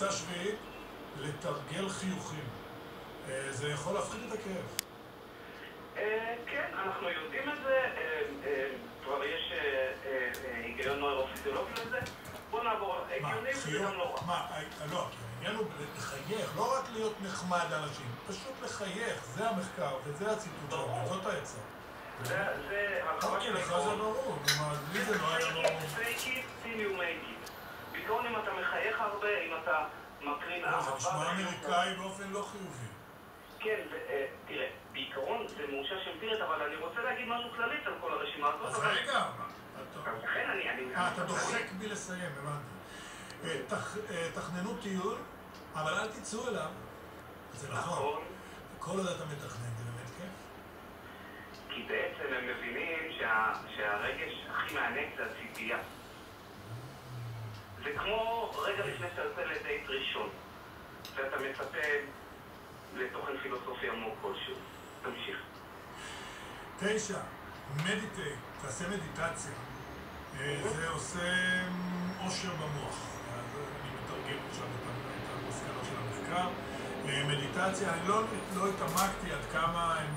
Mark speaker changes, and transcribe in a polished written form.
Speaker 1: המלצה שביעית, לתרגל חיוכים. זה יכול להפחית את הכאב.
Speaker 2: כן, אנחנו יודעים את זה, כבר יש היגיון נוירופיזיולוגי לזה. בוא נעבור, הגיוני וזה גם לא רע.
Speaker 1: לא, העניין הוא לחייך, לא רק להיות נחמד לאנשים, פשוט לחייך, זה המחקר וזה הציטוט שלנו, זאת העצה.
Speaker 2: זה הרחבה של
Speaker 1: לך זה ברור, לי זה לא היה ברור.
Speaker 2: fake it till you make it. בעיקרון אם אתה מחייך הרבה, אם אתה מקרין אהבה...
Speaker 1: זה נשמע אמריקאי באופן לא חיובי.
Speaker 2: כן, תראה, בעיקרון זה מאושש אמפירית, אבל אני רוצה להגיד משהו כללית על כל הרשימה הזאת.
Speaker 1: אז רגע,
Speaker 2: לכן אני...
Speaker 1: אתה דוחק בי לסיים, הבנתי. תכננו טיול, אבל אל תצאו אליו. זה נכון. כל עוד אתה מתכנן, זה באמת כיף.
Speaker 2: כי בעצם הם מבינים שהרגש הכי מענק זה הציפייה. זה כמו רגע לפני שאתה יוצא לדייט ראשון, ואתה מצפה לתוכן פילוסופי עמוק כלשהו. תמשיך.
Speaker 1: 9. מדיטייט, תעשה מדיטציה. זה עושה עושר במוח. אני מתרגם עכשיו את המסקנות של המחקר. מדיטציה, אני לא התעמקתי עד כמה הם